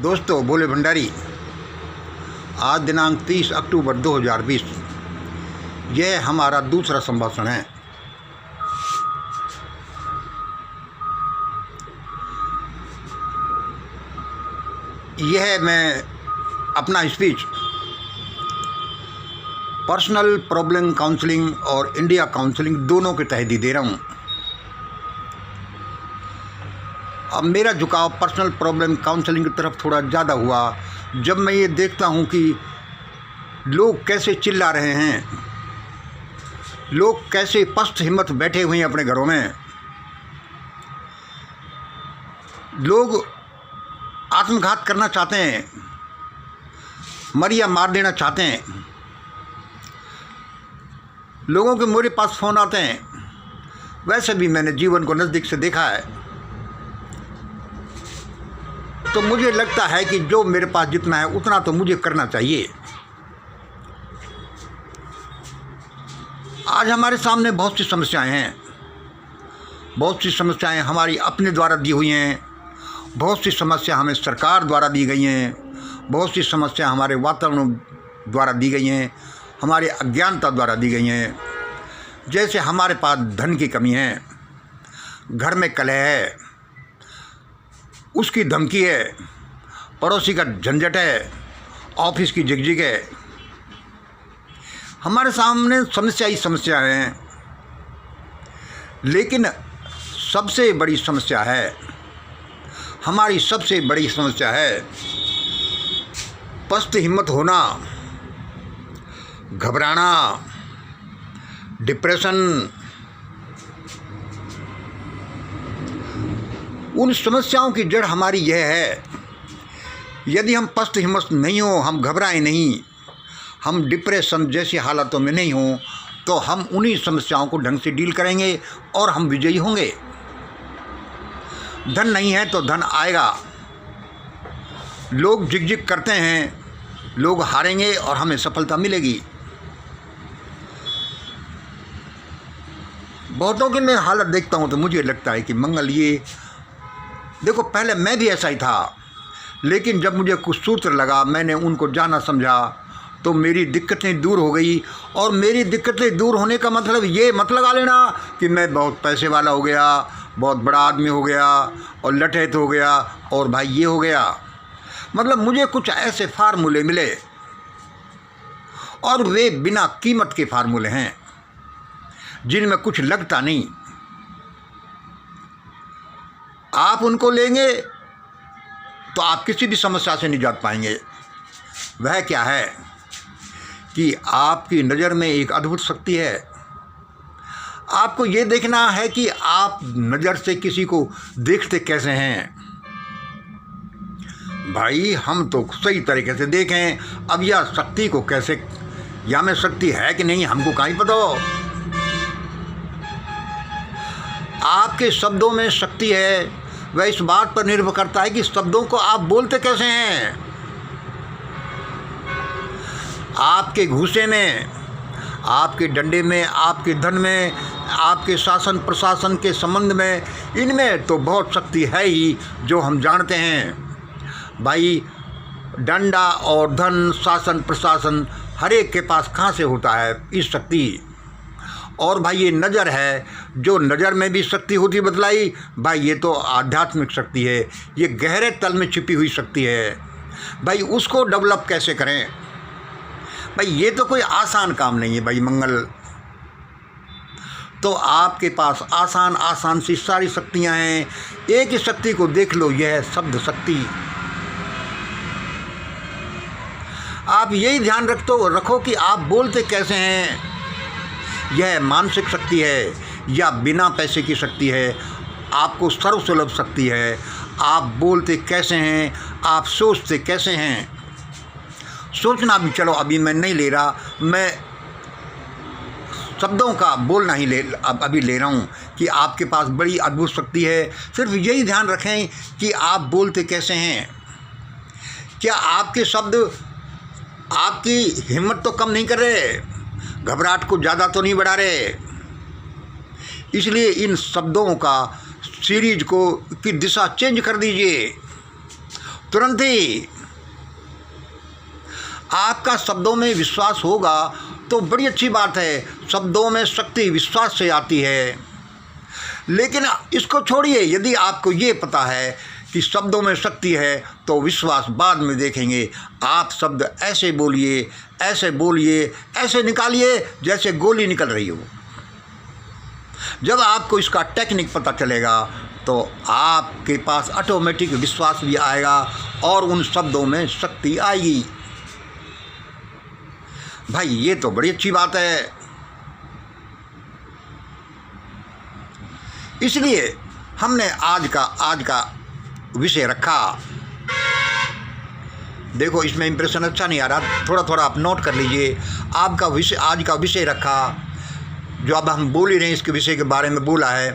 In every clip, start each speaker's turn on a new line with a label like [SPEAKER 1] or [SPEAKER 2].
[SPEAKER 1] दोस्तों, भोले भंडारी। आज दिनांक 30 अक्टूबर 2020। यह हमारा दूसरा संभाषण है। यह मैं अपना स्पीच पर्सनल प्रॉब्लम काउंसलिंग और इंडिया काउंसलिंग दोनों के तहत ही दे रहा हूँ। अब मेरा झुकाव पर्सनल प्रॉब्लम काउंसलिंग की तरफ थोड़ा ज़्यादा हुआ जब मैं ये देखता हूँ कि लोग कैसे चिल्ला रहे हैं, लोग कैसे पस्त हिम्मत बैठे हुए हैं अपने घरों में, लोग आत्मघात करना चाहते हैं, मर या मार देना चाहते हैं। लोगों के मेरे पास फ़ोन आते हैं। वैसे भी मैंने जीवन को नज़दीक से देखा है, तो मुझे लगता है कि जो मेरे पास जितना है उतना तो मुझे करना चाहिए। आज हमारे सामने बहुत सी समस्याएं हैं, बहुत सी समस्याएं हमारी अपने द्वारा दी हुई हैं, बहुत सी समस्या हमें सरकार द्वारा दी गई हैं, बहुत सी समस्या हमारे वातावरण द्वारा दी गई हैं, हमारे अज्ञानता द्वारा दी गई हैं। जैसे हमारे पास धन की कमी है, घर में कलह है, उसकी धमकी है, पड़ोसी का झंझट है, ऑफिस की झिकझिक है। हमारे सामने समस्या ही समस्या है। लेकिन सबसे बड़ी समस्या है, हमारी सबसे बड़ी समस्या है पस्त हिम्मत होना, घबराना, डिप्रेशन। उन समस्याओं की जड़ हमारी यह है, यदि हम पस्त हिम्मत नहीं हो, हम घबराएं नहीं, हम डिप्रेशन जैसी हालातों में नहीं हो, तो हम उन्हीं समस्याओं को ढंग से डील करेंगे और हम विजयी होंगे। धन नहीं है तो धन आएगा। लोग झिकझिक करते हैं, लोग हारेंगे और हमें सफलता मिलेगी। बहुतों की मैं हालत देखता हूँ तो मुझे लगता है कि मंगल ये देखो, पहले मैं भी ऐसा ही था, लेकिन जब मुझे कुछ सूत्र लगा, मैंने उनको जाना समझा, तो मेरी दिक्कतें दूर हो गई। और मेरी दिक्कतें दूर होने का मतलब ये मत लगा लेना कि मैं बहुत पैसे वाला हो गया, बहुत बड़ा आदमी हो गया और लठैत हो गया और भाई ये हो गया। मतलब मुझे कुछ ऐसे फार्मूले मिले और वे बिना कीमत के फार्मूले हैं, जिनमें कुछ लगता नहीं। आप उनको लेंगे तो आप किसी भी समस्या से निजात पाएंगे। वह क्या है कि आपकी नज़र में एक अद्भुत शक्ति है। आपको ये देखना है कि आप नज़र से किसी को देखते कैसे हैं। भाई हम तो सही तरीके से देखें, अब यह शक्ति को कैसे, या में शक्ति है कि नहीं हमको कहीं पता हो। आपके शब्दों में शक्ति है, वह इस बात पर निर्भर करता है कि शब्दों को आप बोलते कैसे हैं। आपके घूसे में, आपके डंडे में, आपके धन में, आपके शासन प्रशासन के संबंध में, इनमें तो बहुत शक्ति है ही, जो हम जानते हैं। भाई डंडा और धन, शासन प्रशासन हर एक के पास कहाँ से होता है इस शक्ति। और भाई ये नज़र है, जो नज़र में भी शक्ति होती बतलाई, भाई ये तो आध्यात्मिक शक्ति है, ये गहरे तल में छिपी हुई शक्ति है। भाई उसको डेवलप कैसे करें, भाई ये तो कोई आसान काम नहीं है। भाई मंगल तो आपके पास आसान सी सारी शक्तियां हैं। एक ही शक्ति को देख लो, यह है शब्द शक्ति। आप यही ध्यान रखो कि आप बोलते कैसे हैं। यह मानसिक शक्ति है या बिना पैसे की शक्ति है, आपको सर्वसुलभ शक्ति है। आप बोलते कैसे हैं, आप सोचते कैसे हैं। सोचना भी चलो अभी मैं नहीं ले रहा, मैं शब्दों का बोलना ही अभी ले रहा हूँ कि आपके पास बड़ी अद्भुत शक्ति है। सिर्फ यही ध्यान रखें कि आप बोलते कैसे हैं। क्या आपके शब्द आपकी हिम्मत तो कम नहीं कर रहे, घबराहट को ज़्यादा तो नहीं बढ़ा रहे। इसलिए इन शब्दों का सीरीज को की दिशा चेंज कर दीजिए। तुरंत ही आपका शब्दों में विश्वास होगा तो बड़ी अच्छी बात है। शब्दों में शक्ति विश्वास से आती है। लेकिन इसको छोड़िए, यदि आपको ये पता है कि शब्दों में शक्ति है तो विश्वास बाद में देखेंगे। आप शब्द ऐसे बोलिए, ऐसे बोलिए, ऐसे निकालिए जैसे गोली निकल रही हो। जब आपको इसका टेक्निक पता चलेगा तो आपके पास ऑटोमेटिक विश्वास भी आएगा और उन शब्दों में शक्ति आएगी। भाई ये तो बड़ी अच्छी बात है। इसलिए हमने आज का विषय रखा। देखो इसमें इंप्रेशन अच्छा नहीं आ रहा, थोड़ा थोड़ा आप नोट कर लीजिए। आपका विषय, आज का विषय रखा जो अब हम बोल ही रहे हैं, इसके विषय के बारे में बोला है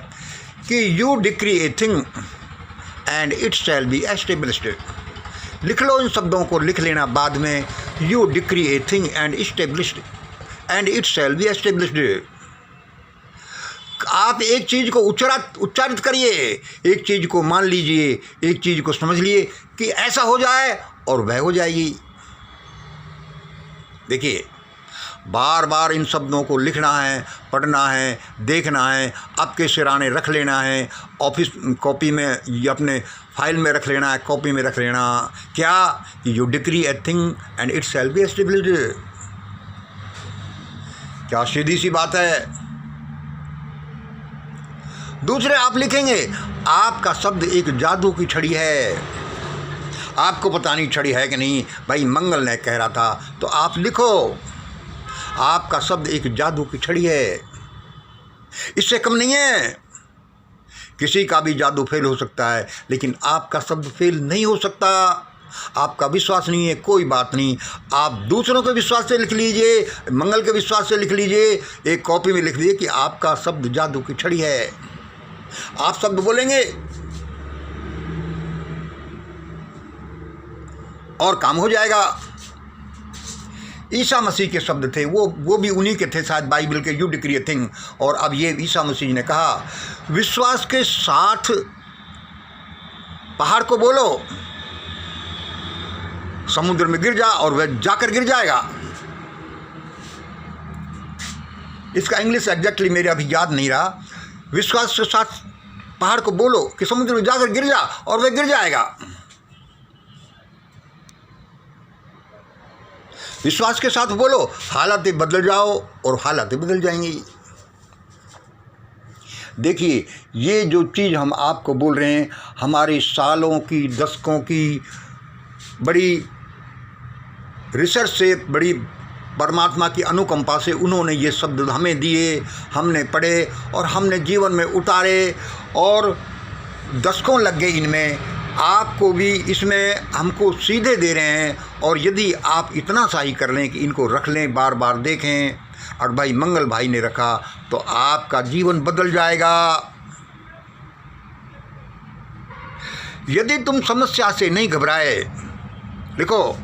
[SPEAKER 1] कि you decree a thing and it shall be established. लिख लो, इन शब्दों को लिख लेना बाद में। You decree a thing and established and it shall be established. आप एक चीज़ को उच्चारित करिए, एक चीज़ को मान लीजिए, एक चीज़ को समझ लिए कि ऐसा हो जाए और वह हो जाएगी। देखिए, बार बार इन शब्दों को लिखना है, पढ़ना है, देखना है, आपके सिराने रख लेना है, ऑफिस कॉपी में या अपने फाइल में रख लेना है, कॉपी में रख लेना। क्या? You decree a thing and it shall be established. क्या सीधी सी बात है। दूसरे आप लिखेंगे, आपका शब्द एक जादू की छड़ी है। आपको पता नहीं छड़ी है कि नहीं, भाई मंगल ने कह रहा था, तो आप लिखो आपका शब्द एक जादू की छड़ी है। इससे कम नहीं है। किसी का भी जादू फेल हो सकता है, लेकिन आपका शब्द फेल नहीं हो सकता। आपका विश्वास नहीं है, कोई बात नहीं, आप दूसरों के विश्वास से लिख लीजिए, मंगल के विश्वास से लिख लीजिए, एक कॉपी में लिख लीजिए कि आपका शब्द जादू की छड़ी है। आप शब्द बोलेंगे और काम हो जाएगा। ईसा मसीह के शब्द थे, वो भी उन्हीं के थे शायद, बाइबल के, यू डिक्री ए थिंग। और अब ये ईसा मसीह ने कहा, विश्वास के साथ पहाड़ को बोलो समुद्र में गिर जा, और वह जाकर गिर जाएगा। इसका इंग्लिश एग्जैक्टली मेरे अभी याद नहीं रहा। विश्वास के साथ पहाड़ को बोलो कि समुद्र में जाकर गिर जा, और वह गिर जाएगा। विश्वास के साथ बोलो, हालातें बदल जाओ, और हालातें बदल जाएंगी। देखिए, ये जो चीज़ हम आपको बोल रहे हैं, हमारे सालों की, दशकों की बड़ी रिसर्च से, बड़ी परमात्मा की अनुकंपा से उन्होंने ये शब्द हमें दिए, हमने पढ़े और हमने जीवन में उतारे, और दशकों लग गए इनमें। आपको भी इसमें हमको सीधे दे रहे हैं। और यदि आप इतना सा ही कर लें कि इनको रख लें, बार बार देखें, और भाई मंगल भाई ने रखा, तो आपका जीवन बदल जाएगा। यदि तुम समस्या से नहीं घबराए, लिखो,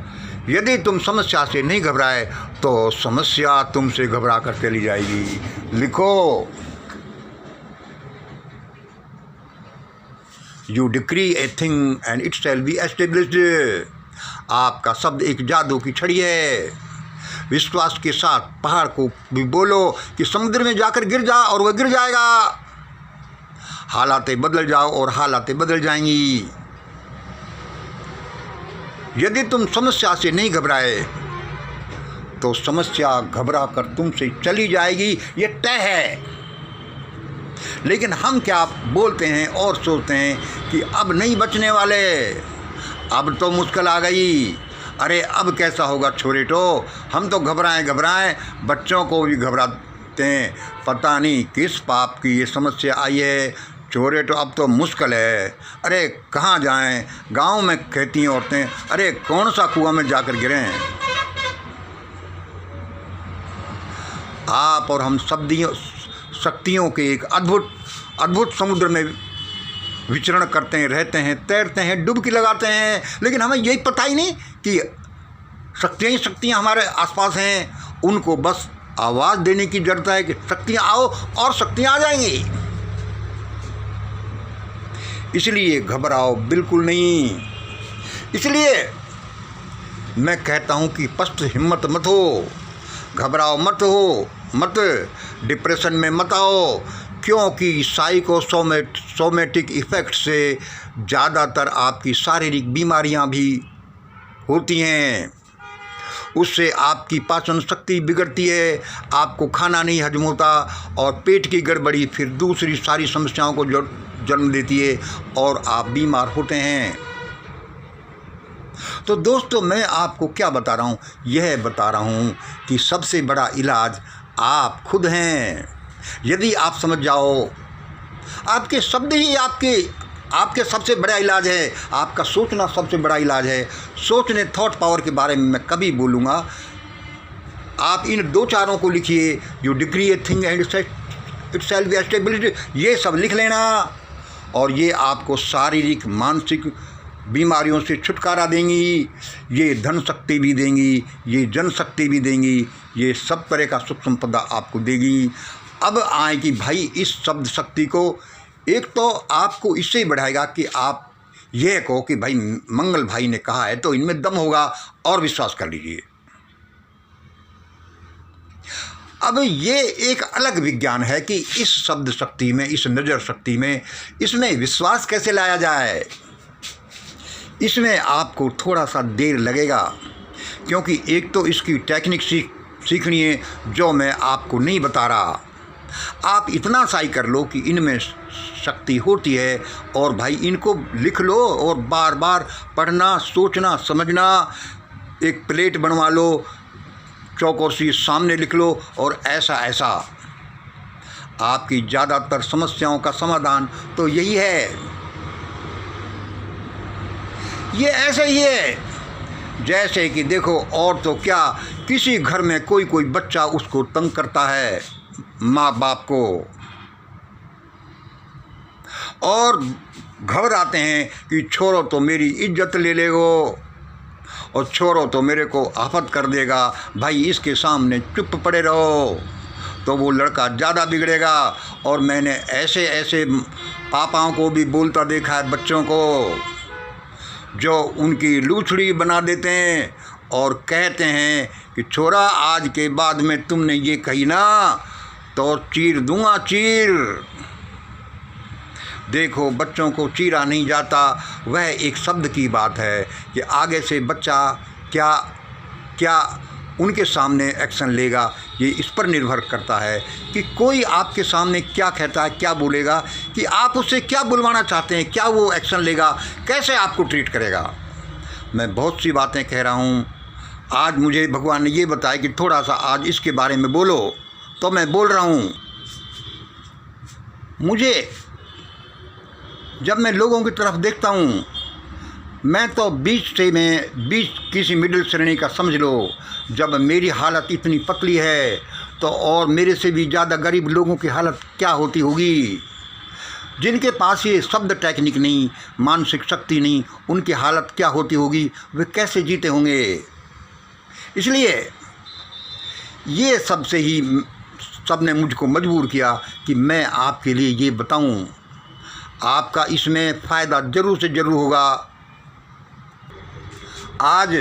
[SPEAKER 1] यदि तुम समस्या से नहीं घबराए तो समस्या तुमसे घबरा कर चली जाएगी। लिखो, you decree a thing and it shall be established. आपका शब्द एक जादू की छड़ी है। विश्वास के साथ पहाड़ को भी बोलो कि समुद्र में जाकर गिर जा, और वह गिर जाएगा। हालातें बदल जाओ, और हालातें बदल जाएंगी। यदि तुम समस्या से नहीं घबराए तो समस्या घबरा कर तुमसे चली जाएगी, ये तय है। लेकिन हम क्या बोलते हैं और सोचते हैं कि अब नहीं बचने वाले, अब तो मुश्किल आ गई, अरे अब कैसा होगा छोरेटो। हम तो घबराएं, बच्चों को भी घबराते हैं, पता नहीं किस पाप की ये समस्या आई है छोरेटो, अब तो मुश्किल है। अरे कहाँ जाएं, गांव में कहती हैं औरतें, अरे कौन सा कुआं में जाकर गिरें। आप और हम शक्तियों के एक अद्भुत समुद्र में विचरण करते हैं, रहते हैं, तैरते हैं, डुबकी लगाते हैं, लेकिन हमें यही पता ही नहीं कि शक्तियाँ हमारे आसपास हैं। उनको बस आवाज़ देने की ज़रूरत है कि शक्तियाँ आओ, और शक्तियाँ आ जाएंगी। इसलिए घबराओ बिल्कुल नहीं। इसलिए मैं कहता हूँ कि पस्त हिम्मत मत हो, घबराओ मत, डिप्रेशन में मत आओ, क्योंकि साइकोसोमेटिक इफ़ेक्ट से ज़्यादातर आपकी शारीरिक बीमारियां भी होती हैं। उससे आपकी पाचन शक्ति बिगड़ती है, आपको खाना नहीं हजम होता और पेट की गड़बड़ी फिर दूसरी सारी समस्याओं को जन्म देती है और आप बीमार होते हैं। तो दोस्तों, मैं आपको क्या बता रहा हूँ? यह बता रहा हूँ कि सबसे बड़ा इलाज आप खुद हैं। यदि आप समझ जाओ, आपके शब्द ही आपके सबसे बड़ा इलाज है। आपका सोचना सबसे बड़ा इलाज है। सोचने, थॉट पावर के बारे में मैं कभी बोलूँगा। आप इन 2 चारों को लिखिए, you degree a thing and it shall be established, ये सब लिख लेना और ये आपको शारीरिक मानसिक बीमारियों से छुटकारा देंगी, ये धन शक्ति भी देंगी, ये जनशक्ति भी देंगी, ये सब तरह का सुख संपदा आपको देगी। अब आए कि भाई इस शब्द शक्ति को एक तो आपको इससे ही बढ़ाएगा कि आप ये कहो कि भाई मंगल भाई ने कहा है तो इनमें दम होगा और विश्वास कर लीजिए। अब ये एक अलग विज्ञान है कि इस शब्द शक्ति में, इस नज़र शक्ति में, इसमें विश्वास कैसे लाया जाए। इसमें आपको थोड़ा सा देर लगेगा, क्योंकि एक तो इसकी टेक्निक सीखनी है जो मैं आपको नहीं बता रहा। आप इतना सा ही कर लो कि इनमें शक्ति होती है और भाई इनको लिख लो और बार बार पढ़ना, सोचना, समझना। एक प्लेट बनवा लो, चौकोर सी सामने लिख लो और ऐसा आपकी ज़्यादातर समस्याओं का समाधान तो यही है। ये ऐसे ही है जैसे कि देखो, और तो क्या, किसी घर में कोई बच्चा उसको तंग करता है माँ बाप को, और घबराते हैं कि छोरो तो मेरी इज्जत ले लेगो और छोरो तो मेरे को आफत कर देगा, भाई इसके सामने चुप पड़े रहो, तो वो लड़का ज़्यादा बिगड़ेगा। और मैंने ऐसे पापाओं को भी बोलता देखा है बच्चों को, जो उनकी लूछड़ी बना देते हैं और कहते हैं कि छोरा आज के बाद में तुमने ये कही ना तो चीर दूंगा चीर। देखो, बच्चों को चीरा नहीं जाता, वह एक शब्द की बात है कि आगे से बच्चा क्या उनके सामने एक्शन लेगा, ये इस पर निर्भर करता है कि कोई आपके सामने क्या कहता है, क्या बोलेगा, कि आप उससे क्या बुलवाना चाहते हैं, क्या वो एक्शन लेगा, कैसे आपको ट्रीट करेगा। मैं बहुत सी बातें कह रहा हूँ, आज मुझे भगवान ने ये बताया कि थोड़ा सा आज इसके बारे में बोलो, तो मैं बोल रहा हूँ। मुझे जब मैं लोगों की तरफ देखता हूँ, मैं तो बीच किसी मिडिल श्रेणी का समझ लो, जब मेरी हालत इतनी पतली है तो और मेरे से भी ज़्यादा गरीब लोगों की हालत क्या होती होगी, जिनके पास ये शब्द टेक्निक नहीं, मानसिक शक्ति नहीं, उनकी हालत क्या होती होगी, वे कैसे जीते होंगे। इसलिए ये सबने मुझको मजबूर किया कि मैं आपके लिए ये बताऊं। आपका इसमें फ़ायदा ज़रूर से ज़रूर होगा। आज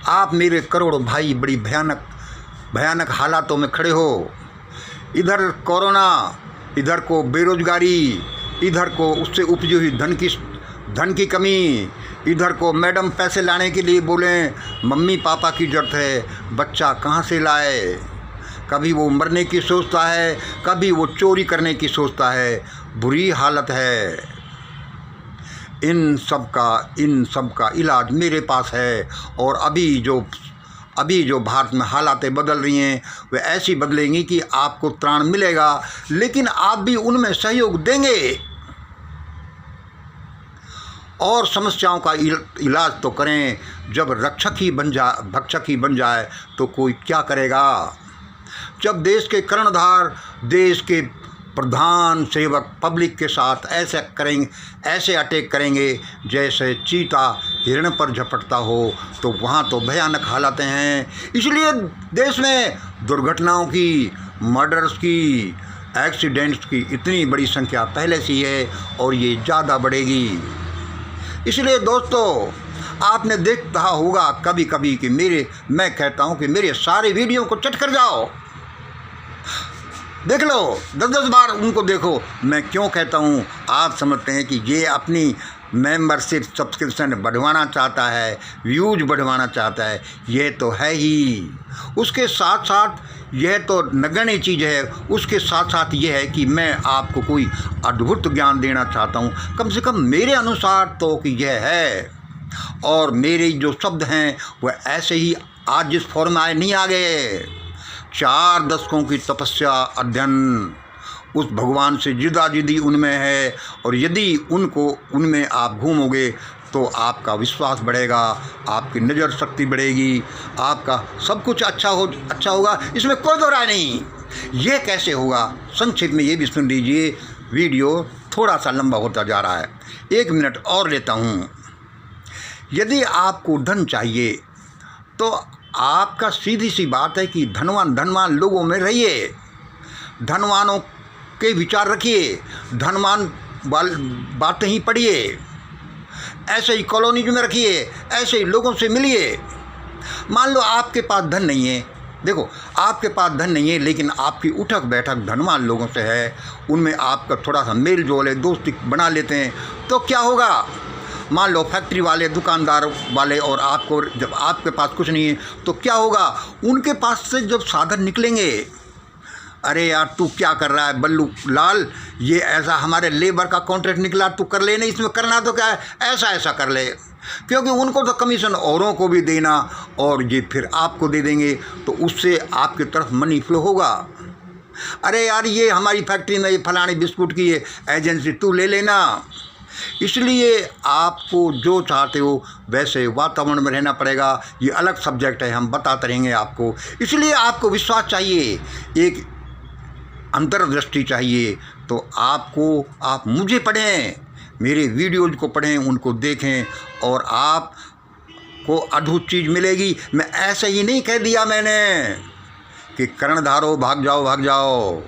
[SPEAKER 1] आप मेरे करोड़ों भाई बड़ी भयानक हालातों में खड़े हो। इधर कोरोना, इधर को बेरोजगारी, इधर को उससे उपजी हुई धन की कमी, इधर को मैडम पैसे लाने के लिए बोलें मम्मी पापा की ज़रूरत है, बच्चा कहाँ से लाए। कभी वो मरने की सोचता है, कभी वो चोरी करने की सोचता है। बुरी हालत है। इन सब का इलाज मेरे पास है। और अभी जो भारत में हालातें बदल रही हैं, वे ऐसी बदलेंगी कि आपको त्राण मिलेगा, लेकिन आप भी उनमें सहयोग देंगे। और समस्याओं का इलाज तो करें। जब भक्षक ही बन जाए तो कोई क्या करेगा। जब देश के कर्णधार, देश के प्रधान सेवक पब्लिक के साथ ऐसे अटैक करेंगे जैसे चीता हिरण पर झपटता हो, तो वहाँ तो भयानक हालातें हैं। इसलिए देश में दुर्घटनाओं की, मर्डर्स की, एक्सीडेंट्स की इतनी बड़ी संख्या पहले से ही है और ये ज़्यादा बढ़ेगी। इसलिए दोस्तों, आपने देखा होगा कभी कभी कि मैं कहता हूँ कि मेरे सारे वीडियो को चट कर जाओ, देख लो, 10-10 बार उनको देखो। मैं क्यों कहता हूँ? आप समझते हैं कि ये अपनी मेंबरशिप सब्सक्रिप्शन बढ़वाना चाहता है, व्यूज बढ़वाना चाहता है। ये तो है ही। उसके साथ साथ यह तो नगण्य चीज़ है, उसके साथ साथ ये है कि मैं आपको कोई अद्भुत ज्ञान देना चाहता हूँ, कम से कम मेरे अनुसार तो कि यह है। और मेरे जो शब्द हैं वह ऐसे ही आज जिस फॉर्म में आए नहीं आ गए। 4 दशकों की तपस्या, अध्ययन, उस भगवान से जिदी उनमें है। और यदि उनमें आप घूमोगे तो आपका विश्वास बढ़ेगा, आपकी नज़र शक्ति बढ़ेगी, आपका सब कुछ अच्छा होगा, इसमें कोई दो राय नहीं। ये कैसे होगा? संक्षिप्त में ये भी सुन लीजिए, वीडियो थोड़ा सा लंबा होता जा रहा है, 1 मिनट और लेता हूँ। यदि आपको धन चाहिए तो आपका सीधी सी बात है कि धनवान लोगों में रहिए, धनवानों के विचार रखिए, धनवान बातें ही पढ़िए, ऐसे ही कॉलोनीज में रखिए, ऐसे ही लोगों से मिलिए। मान लो आपके पास धन नहीं है, देखो आपके पास धन नहीं है लेकिन आपकी उठक बैठक धनवान लोगों से है, उनमें आपका थोड़ा सा मेल जोल है, दोस्ती बना लेते हैं, तो क्या होगा? मान लो फैक्ट्री वाले, दुकानदार वाले, और आपको जब आपके पास कुछ नहीं है तो क्या होगा? उनके पास से जब साधन निकलेंगे, अरे यार तू क्या कर रहा है बल्लू लाल, ये ऐसा हमारे लेबर का कॉन्ट्रैक्ट निकला, तू कर ले, नहीं इसमें करना तो क्या है, ऐसा कर ले। क्योंकि उनको तो कमीशन औरों को भी देना और ये फिर आपको दे देंगे, तो उससे आपकी तरफ मनी फ्लो होगा। अरे यार ये हमारी फैक्ट्री में ये फलानी बिस्कुट की ये एजेंसी, तू ले लेना। इसलिए आपको जो चाहते हो वैसे वातावरण में रहना पड़ेगा। ये अलग सब्जेक्ट है, हम बताते रहेंगे आपको। इसलिए आपको विश्वास चाहिए, एक अंतर्दृष्टि चाहिए। तो आप मुझे पढ़ें, मेरे वीडियोज़ को पढ़ें, उनको देखें और आपको अद्भुत चीज़ मिलेगी। मैं ऐसे ही नहीं कह दिया मैंने कि कर्णधारो भाग जाओ,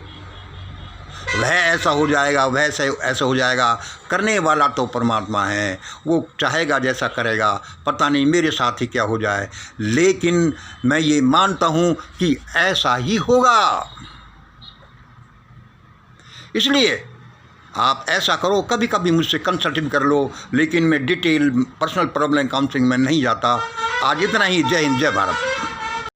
[SPEAKER 1] वह ऐसा हो जाएगा, वह ऐसा हो जाएगा। करने वाला तो परमात्मा है, वो चाहेगा जैसा करेगा। पता नहीं मेरे साथ ही क्या हो जाए, लेकिन मैं ये मानता हूँ कि ऐसा ही होगा। इसलिए आप ऐसा करो, कभी कभी मुझसे कंसल्टिंग कर लो, लेकिन मैं डिटेल पर्सनल प्रॉब्लम काउंसलिंग में नहीं जाता। आज इतना ही। जय हिंद, जय भारत।